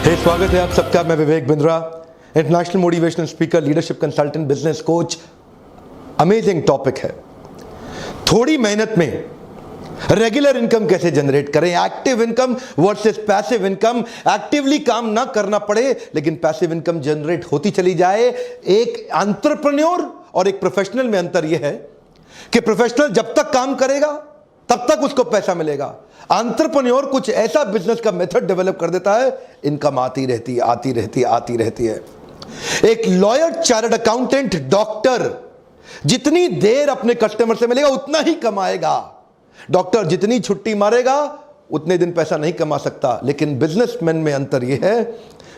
स्वागत है आप सबका। मैं Vivek Bindra, international motivational speaker, leadership consultant, business coach. Amazing topic है। थोड़ी मेहनत में रेगुलर इनकम कैसे जनरेट करें, active income versus passive income. Actively काम ना करना पड़े लेकिन पैसिव इनकम जनरेट होती चली जाए। एक एंटरप्रेन्योर और एक प्रोफेशनल में अंतर यह है कि प्रोफेशनल जब तक काम करेगा तब तक उसको पैसा मिलेगा। एंटरप्रेन्योर कुछ ऐसा बिजनेस का मेथड डेवलप कर देता है, इनकम आती रहती है, आती रहती है, आती रहती है। एक लॉयर, चार्टर्ड अकाउंटेंट, डॉक्टर जितनी देर अपने कस्टमर से मिलेगा उतना ही कमाएगा। डॉक्टर जितनी छुट्टी मारेगा उतने दिन पैसा नहीं कमा सकता। लेकिन बिजनेसमैन में अंतर यह है,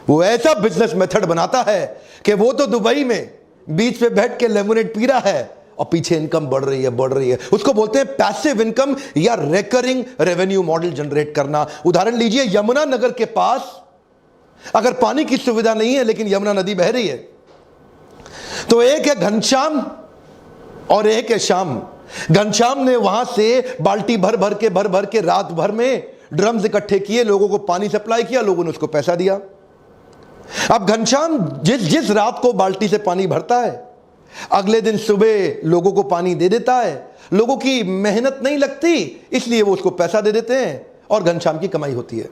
वो ऐसा बिजनेस मेथड बनाता है कि वो तो दुबई में बीच पे बैठ के लेमोनेड पी रहा है और पीछे इनकम बढ़ रही है, बढ़ रही है। उसको बोलते हैं पैसिव इनकम या रिकरिंग रेवेन्यू मॉडल जनरेट करना। उदाहरण लीजिए, यमुना नगर के पास अगर पानी की सुविधा नहीं है लेकिन यमुना नदी बह रही है, तो एक है घनश्याम और एक है श्याम। घनश्याम ने वहां से बाल्टी भर भर के रात भर में ड्रम्स इकट्ठे किए, लोगों को पानी सप्लाई किया, लोगों ने उसको पैसा दिया। अब घनश्याम जिस रात को बाल्टी से पानी भरता है, अगले दिन सुबह लोगों को पानी दे देता है। लोगों की मेहनत नहीं लगती, इसलिए वो उसको पैसा दे देते हैं और घनश्याम की कमाई होती है।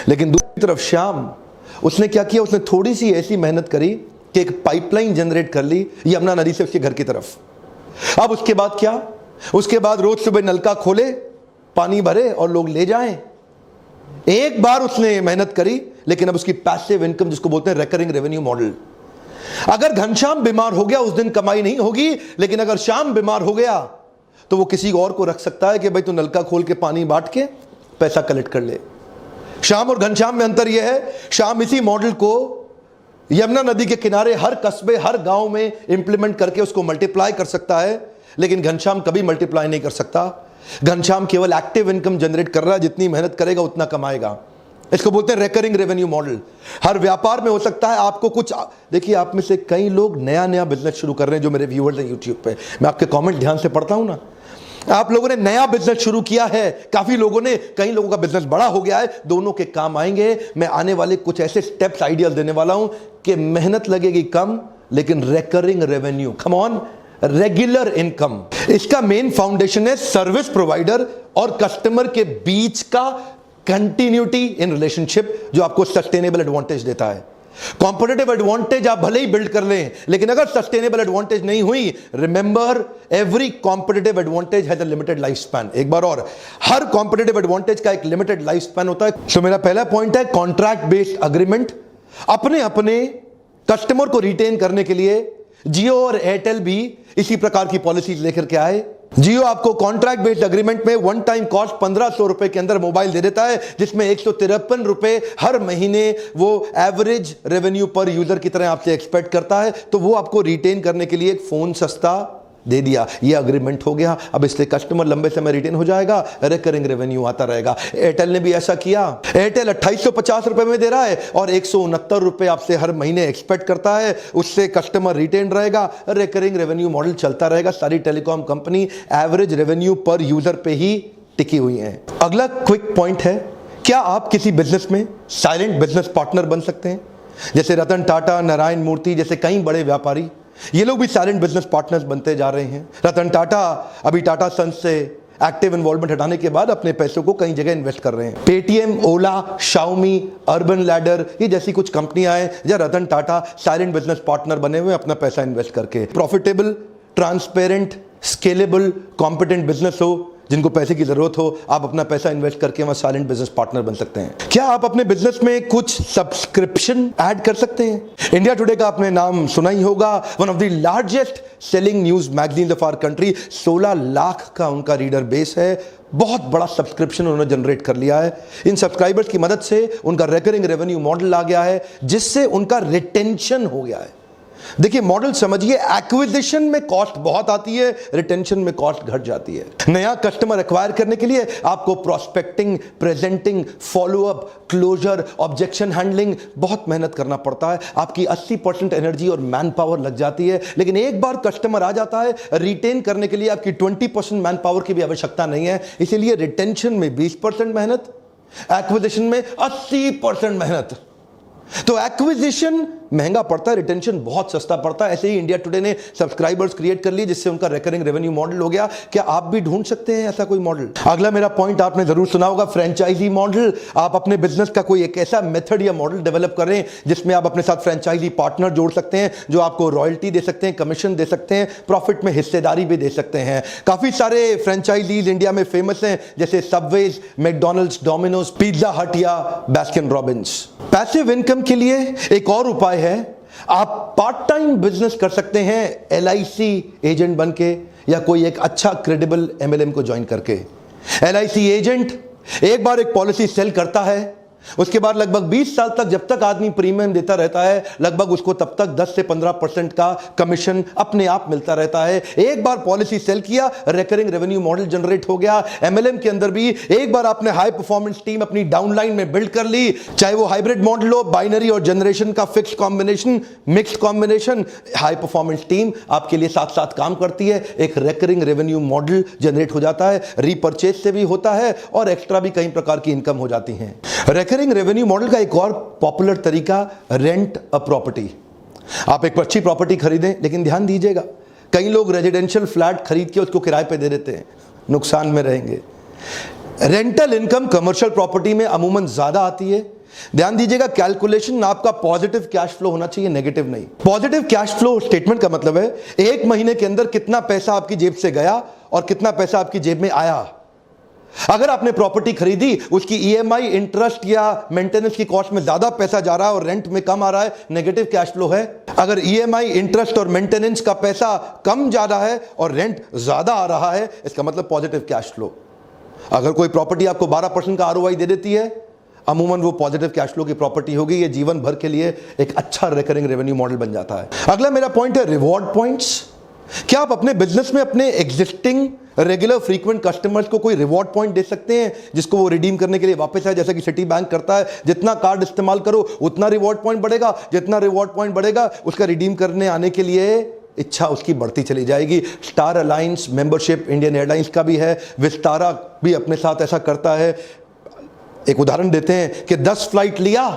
लेकिन दूसरी तरफ श्याम, उसने क्या किया, उसने थोड़ी सी ऐसी मेहनत करी कि एक पाइपलाइन जनरेट कर ली यमुना नदी से उसके घर की तरफ। अब उसके बाद क्या, उसके बाद रोज सुबह नलका खोले, पानी भरे और लोग ले जाएं। एक बार उसने मेहनत करी, लेकिन अब उसकी पैसिव इनकम, जिसको बोलते हैं रिकरिंग रेवेन्यू मॉडल। अगर घनश्याम बीमार हो गया उस दिन कमाई नहीं होगी, लेकिन अगर श्याम बीमार हो गया तो वो किसी और को रख सकता है कि भाई तू नलका खोल के पानी बांट के पैसा कलेक्ट कर ले। श्याम और घनश्याम में अंतर यह है, श्याम इसी मॉडल को यमुना नदी के किनारे हर कस्बे, हर गांव में इंप्लीमेंट करके उसको मल्टीप्लाई कर सकता है, लेकिन घनश्याम कभी मल्टीप्लाई नहीं कर सकता। घनश्याम केवल एक्टिव इनकम जनरेट कर रहा है, जितनी मेहनत करेगा उतना कमाएगा। इसको बोलते हैं रिकरिंग रेवेन्यू मॉडल। हर व्यापार में हो सकता है आपको कुछ, देखिए आप में से कई लोग नया बिजनेस शुरू कर रहे हैं, जो मेरे व्यूअर्स हैं यूट्यूब पे, मैं आपके कमेंट ध्यान से पढ़ता हूं ना। आप लोगों ने नया बिजनेस शुरू किया है, काफी लोगों ने, कई लोगों का बिजनेस बड़ा हो गया है, दोनों के काम आएंगे। मैं आने वाले कुछ ऐसे स्टेप्स, आइडियाज देने वाला हूं कि मेहनत लगेगी कम लेकिन recurring revenue, come on, regular income. इसका मेन फाउंडेशन है सर्विस प्रोवाइडर और कस्टमर के बीच का कंटिन्यूटी इन रिलेशनशिप, जो आपको सस्टेनेबल एडवांटेज देता है। कॉम्पिटिटिव एडवांटेज आप भले ही बिल्ड कर लें, लेकिन अगर सस्टेनेबल एडवांटेज नहीं हुई, remember every competitive advantage has a limited life span. एक बार और, हर कॉम्पिटिटिव एडवांटेज का एक लिमिटेड लाइफ स्पैन होता है। तो मेरा पहला पॉइंट है कॉन्ट्रैक्ट बेस्ड अग्रीमेंट। अपने कस्टमर को रिटेन करने के लिए जियो और एयरटेल भी इसी प्रकार की पॉलिसीज लेकर के आए। जियो आपको कॉन्ट्रैक्ट बेस्ड अग्रीमेंट में वन टाइम कॉस्ट 1500 रुपए के अंदर मोबाइल दे देता है, जिसमें 153 रुपए हर महीने वो एवरेज रेवेन्यू पर यूजर की तरह आपसे एक्सपेक्ट करता है। तो वो आपको रिटेन करने के लिए एक फोन सस्ता दे दिया, ये अग्रीमेंट हो गया। अब इससे कस्टमर लंबे समय रिटेन हो जाएगा, रिकरिंग रेवेन्यू आता रहेगा। एयरटेल ने भी ऐसा किया। एयरटेल 2850 रुपए में दे रहा है और 169 रुपए आपसे हर महीने एक्सपेक्ट करता है, उससे कस्टमर रिटेन रहेगा, रिकरिंग रेवेन्यू मॉडल चलता रहेगा। सारी टेलीकॉम कंपनी एवरेज रेवेन्यू पर यूजर पे ही टिकी हुई है। अगला क्विक पॉइंट है, क्या आप किसी बिजनेस में साइलेंट बिजनेस पार्टनर बन सकते हैं? जैसे रतन टाटा, नारायण मूर्ति जैसे कई बड़े व्यापारी, ये लोग भी साइलेंट बिजनेस पार्टनर्स बनते जा रहे हैं। रतन टाटा अभी टाटा सन्स से एक्टिव इन्वॉल्वमेंट हटाने के बाद अपने पैसों को कई जगह इन्वेस्ट कर रहे हैं। पेटीएम, ओला, शाओमी, अर्बन लैडर, ये जैसी कुछ कंपनियां हैं जहां Ratan Tata silent business partner बने हुए अपना पैसा इन्वेस्ट करके। Profitable, transparent, scalable, competent business हो, जिनको पैसे की जरूरत हो, आप अपना पैसा इन्वेस्ट करके वहां साइलेंट बिजनेस पार्टनर बन सकते हैं। क्या आप अपने बिजनेस में कुछ सब्सक्रिप्शन ऐड कर सकते हैं? इंडिया टुडे का आपने नाम सुना ही होगा, one of the largest selling news magazine of our country. 16 lakh का उनका रीडर बेस है, बहुत बड़ा सब्सक्रिप्शन उन्होंने जनरेट कर लिया है। इन सब्सक्राइबर्स की मदद से उनका रिकरिंग रेवेन्यू मॉडल आ गया है, जिससे उनका रिटेंशन हो गया है। देखिए मॉडल समझिए, एक्विजिशन में कॉस्ट बहुत आती है, रिटेंशन में कॉस्ट घट जाती है। नया कस्टमर एक्वायर करने के लिए आपको prospecting, presenting, follow up, closure, objection handling बहुत मेहनत करना पड़ता है। आपकी 80% एनर्जी और मैन पावर लग जाती है। लेकिन एक बार कस्टमर आ जाता है, रिटेन करने के लिए आपकी 20% मैन पावर की भी आवश्यकता नहीं है। इसीलिए रिटेंशन में 20% मेहनत, एक्विजिशन में 80% मेहनत। तो एक्विजिशन महंगा पड़ता है, रिटेंशन बहुत सस्ता पड़ता है। ऐसे ही इंडिया टुडे ने सब्सक्राइबर्स क्रिएट कर लिए जिससे उनका रिकरिंग रेवेन्यू मॉडल हो गया। क्या आप भी ढूंढ सकते हैं ऐसा कोई मॉडल? अगला मेरा पॉइंट आपने जरूर सुना होगा, फ्रेंचाइजी मॉडल। आप अपने बिजनेस का कोई एक ऐसा मेथड या मॉडल डेवलप करें जिसमें आप अपने साथ फ्रेंचाइजी पार्टनर जोड़ सकते हैं जो आपको रॉयल्टी दे सकते हैं, कमीशन दे सकते हैं, प्रॉफिट में हिस्सेदारी भी दे सकते हैं। काफी सारे फ्रेंचाइजीज इंडिया में फेमस हैं जैसे सबवेज, मैकडॉनल्ड्स, डोमिनोज, पिज्जा हट या बास्किन रॉबिन्स। पैसिव इनकम के लिए एक और उपाय है, आप पार्ट टाइम बिजनेस कर सकते हैं LIC एजेंट बनके या कोई एक अच्छा क्रेडिबल MLM को ज्वाइन करके। LIC एजेंट एक बार एक पॉलिसी सेल करता है, उसके बाद लगभग 20 साल तक जब तक आदमी प्रीमियम देता रहता है, लगभग उसको तब तक 10 से 15% का कमीशन अपने आप मिलता रहता है। एक बार पॉलिसी सेल किया, रिकरिंग रेवेन्यू मॉडल जनरेट हो गया। MLM के अंदर भी एक बार आपने हाई परफॉर्मेंस टीम अपनी डाउनलाइन में बिल्ड कर ली, चाहे वो हाइब्रिड मॉडल हो, बाइनरी और जनरेशन का fix combination, mixed combination, high performance team आपके लिए साथ साथ काम करती है। एक रिकरिंग रेवेन्यू मॉडल जनरेट हो जाता है, रीपर्चेज से भी होता है और एक्स्ट्रा भी कई प्रकार की इनकम हो जाती है। रिकरिंग रेवेन्यू मॉडल का एक और पॉपुलर तरीका, रेंट अ प्रॉपर्टी। आप एक अच्छी प्रॉपर्टी खरीदें, लेकिन ध्यान दीजिएगा कई लोग रेजिडेंशियल फ्लैट खरीद के उसको किराए पे दे देते हैं, नुकसान में रहेंगे। रेंटल इनकम कमर्शियल प्रॉपर्टी में अमूमन ज्यादा आती है। ध्यान दीजिएगा, कैलकुलेशन आपका पॉजिटिव कैश फ्लो होना चाहिए, नेगेटिव नहीं। पॉजिटिव कैश फ्लो स्टेटमेंट का मतलब है एक महीने के अंदर कितना पैसा आपकी जेब से गया और कितना पैसा आपकी जेब में आया। अगर आपने प्रॉपर्टी खरीदी, उसकी EMI, इंटरेस्ट या मेंटेनेंस की कॉस्ट में ज्यादा पैसा जा रहा है और रेंट में कम आ रहा है, नेगेटिव कैश फ्लो है। अगर EMI, इंटरेस्ट और मेंटेनेंस का पैसा कम जा रहा है और रेंट ज्यादा आ रहा है, इसका मतलब पॉजिटिव कैश फ्लो। अगर कोई प्रॉपर्टी आपको 12% का ROI दे देती है, अमूमन वो पॉजिटिव कैश फ्लो की प्रॉपर्टी होगी। ये जीवन भर के लिए एक अच्छा रिकरिंग रेवेन्यू मॉडल बन जाता है। अगला मेरा पॉइंट है रिवॉर्ड पॉइंट्स। क्या आप अपने बिजनेस में अपने एग्जिस्टिंग रेगुलर फ्रीक्वेंट कस्टमर्स को कोई रिवॉर्ड पॉइंट दे सकते हैं जिसको वो रिडीम करने के लिए वापस आए? जैसा कि सिटी बैंक करता है, जितना कार्ड इस्तेमाल करो उतना रिवॉर्ड पॉइंट बढ़ेगा, जितना रिवॉर्ड पॉइंट बढ़ेगा उसका रिडीम करने आने के लिए इच्छा उसकी बढ़ती चली जाएगी। Star alliance membership Indian airlines का भी है, विस्तारा भी अपने साथ ऐसा करता है। एक उदाहरण देते हैं कि 10 फ्लाइट लिया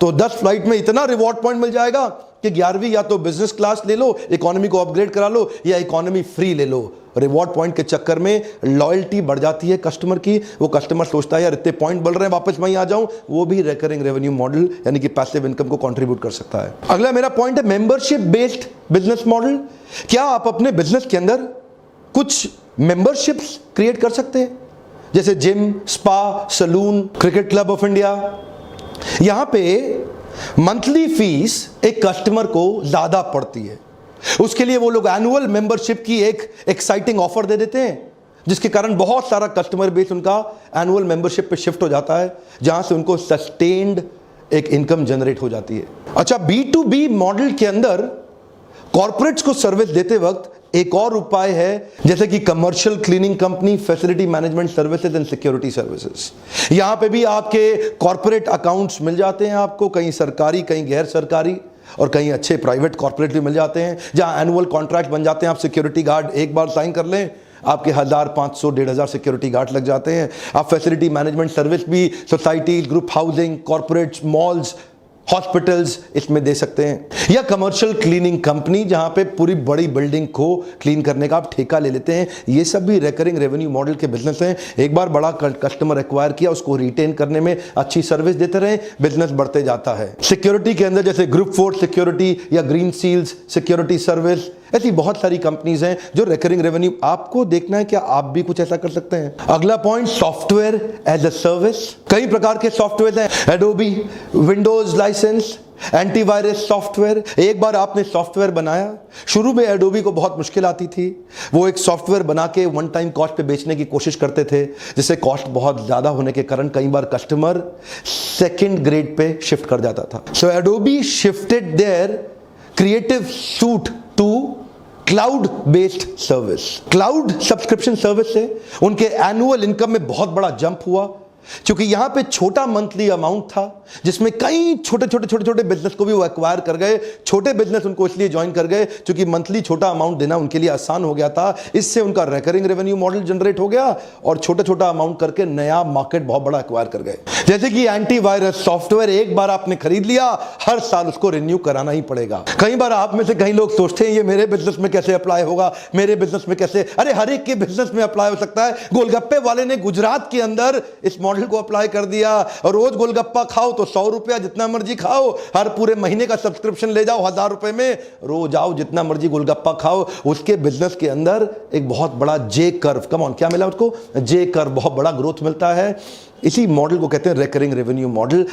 तो 10 फ्लाइट में इतना रिवॉर्ड पॉइंट मिल जाएगा कि 11वीं या तो बिजनेस क्लास ले लो, इकोनॉमी को अपग्रेड करा लो या इकोनॉमी फ्री ले लो। रिवॉर्ड पॉइंट के चक्कर में लॉयल्टी बढ़ जाती है कस्टमर की। वो कस्टमर सोचता है यार इतने पॉइंट बढ़ रहे हैं, वापस वहीं आ जाऊं। वो भी रिकरिंग रेवेन्यू मॉडल यानी कि पैसिव इनकम को कंट्रीब्यूट कर सकता है। अगला मेरा पॉइंट है मेंबरशिप बेस्ड बिजनेस मॉडल। क्या आप अपने बिजनेस के अंदर कुछ मेंबरशिप्स क्रिएट कर सकते हैं, जैसे gym, spa, salon, cricket club of India. यहां पे मंथली फीस एक कस्टमर को ज्यादा पड़ती है, उसके लिए वो लोग एनुअल मेंबरशिप की एक एक्साइटिंग ऑफर दे देते हैं, जिसके कारण बहुत सारा कस्टमर बेस उनका एनुअल मेंबरशिप पे शिफ्ट हो जाता है, जहां से उनको सस्टेन्ड एक इनकम जनरेट हो जाती है। अच्छा, B2B मॉडल के अंदर कॉर्पोरेट्स को सर्विस देते वक्त एक और उपाय है, जैसे कि commercial cleaning company, facility management services and security services. यहां पे भी आपके कॉर्पोरेट अकाउंट्स मिल जाते हैं आपको, कहीं सरकारी, कहीं गैर सरकारी और कहीं अच्छे प्राइवेट कॉर्पोरेट भी मिल जाते हैं, जहां एनुअल कॉन्ट्रैक्ट बन जाते हैं। आप सिक्योरिटी गार्ड एक बार साइन कर लें, आपके 1000, 500, 1500 सिक्योरिटी गार्ड लग जाते हैं। आप फैसिलिटी मैनेजमेंट सर्विस भी society, group housing, corporates, malls, hospitals इसमें दे सकते हैं। या कमर्शियल क्लीनिंग कंपनी, जहां पे पूरी बड़ी बिल्डिंग को क्लीन करने का आप ठेका ले लेते हैं। ये सब भी रिकरिंग रेवेन्यू मॉडल के बिजनेस हैं। एक बार बड़ा कस्टमर एक्वायर किया, उसको रिटेन करने में अच्छी सर्विस देते रहे, बिजनेस बढ़ते जाता है। सिक्योरिटी के अंदर जैसे ग्रुप फोर्स सिक्योरिटी या ग्रीन सील्स सिक्योरिटी सर्विस, ऐसी बहुत सारी कंपनीज हैं जो रिकरिंग रेवेन्यू। आपको देखना है क्या आप भी कुछ ऐसा कर सकते हैं। अगला point, software as a service. कई प्रकार के सॉफ्टवेयर हैं, Adobe, Windows licence, antivirus software. एक बार आपने सॉफ्टवेयर बनाया, शुरू में एडोबी को बहुत मुश्किल आती थी, वो एक सॉफ्टवेयर बना के वन टाइम कॉस्ट पे बेचने की कोशिश करते थे, जिससे कॉस्ट बहुत ज्यादा होने के कारण कई बार कस्टमर सेकंड ग्रेड पे शिफ्ट कर जाता था। So Adobe shifted their creative suite to cloud based service. Cloud subscription service से उनके एनुअल इनकम में बहुत बड़ा जंप हुआ। क्योंकि यहां पे छोटा मंथली अमाउंट था जिसमें कई छोटे बिजनेस को भी वो एक्वायर कर गए। छोटे बिजनेस उनको इसलिए ज्वाइन कर गए क्योंकि मंथली छोटा अमाउंट देना उनके लिए आसान हो गया था। इससे उनका रिकरिंग रेवेन्यू मॉडल जनरेट हो गया और छोटा अमाउंट करके नया मार्केट बहुत बड़ा एक्वायर कर गए। जैसे कि एंटीवायरस सॉफ्टवेयर एक बार आपने खरीद लिया, हर साल उसको रिन्यू कराना ही पड़ेगा। कई बार आप में से कई लोग सोचते हैं ये मेरे बिजनेस में कैसे अप्लाई होगा, मेरे बिजनेस में कैसे। अरे हर एक के बिजनेस में अप्लाई हो सकता है। गोलगप्पे वाले ने गुजरात के अंदर इस मॉडल को अप्लाई कर दिया और रोज गोलगप्पा खाओ तो 100 रुपया जितना मर्जी खाओ, हर पूरे महीने का सब्सक्रिप्शन ले जाओ 1000 रुपए में, रोज आओ जितना मर्जी गोलगप्पा खाओ। उसके बिजनेस के अंदर एक बहुत बड़ा जे कर्व, कम ऑन, क्या मिला उसको? जे कर्व, बहुत बड़ा ग्रोथ मिलता है। इसी मॉडल को कहते हैं रिकरिंग रेवेन्यू मॉडल।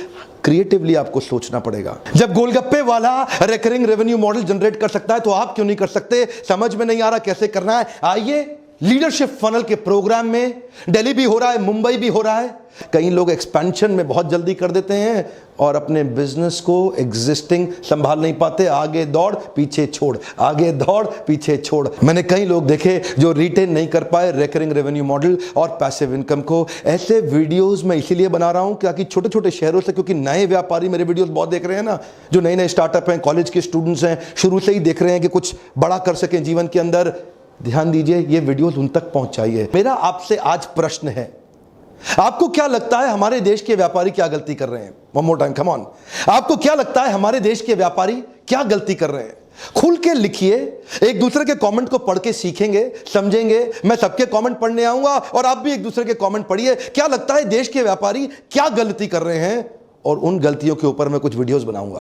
क्रिएटिवली आपको सोचना पड़ेगा। जब गोलगप्पे वाला रिकरिंग रेवेन्यू मॉडल जनरेट कर सकता है तो आप क्यों नहीं कर सकते? समझ में नहीं आ रहा कैसे करना है? आइए लीडरशिप फनल के प्रोग्राम में, दिल्ली भी हो रहा है, मुंबई भी हो रहा है। कई लोग एक्सपेंशन में बहुत जल्दी कर देते हैं और अपने बिजनेस को एग्जिस्टिंग संभाल नहीं पाते। आगे दौड़ पीछे छोड़, आगे दौड़ पीछे छोड़। मैंने कई लोग देखे जो रिटेन नहीं कर पाए रिकरिंग रेवेन्यू मॉडल और पैसिव इनकम को। ऐसे वीडियोस मैं इसीलिए बना रहा हूं ताकि छोटे शहरों से, क्योंकि नए व्यापारी मेरे वीडियोस बहुत देख रहे हैं ना, जो नए स्टार्टअप हैं, कॉलेज के स्टूडेंट्स हैं, शुरू से ही देख रहे हैं कि कुछ बड़ा कर सकें जीवन के अंदर। ध्यान दीजिए, ये वीडियोस उन तक पहुंचाइए। मेरा आपसे आज प्रश्न है, आपको क्या लगता है हमारे देश के व्यापारी क्या गलती कर रहे हैं? One more time, come on. आपको क्या लगता है हमारे देश के व्यापारी क्या गलती कर रहे हैं? खुल के लिखिए, एक दूसरे के कमेंट को पढ़ के सीखेंगे, समझेंगे। मैं सबके कमेंट पढ़ने आऊंगा और आप भी एक दूसरे के कमेंट पढ़िए। क्या लगता है देश के व्यापारी क्या गलती कर रहे हैं, और उन गलतियों के ऊपर मैं कुछ वीडियोस बनाऊंगा।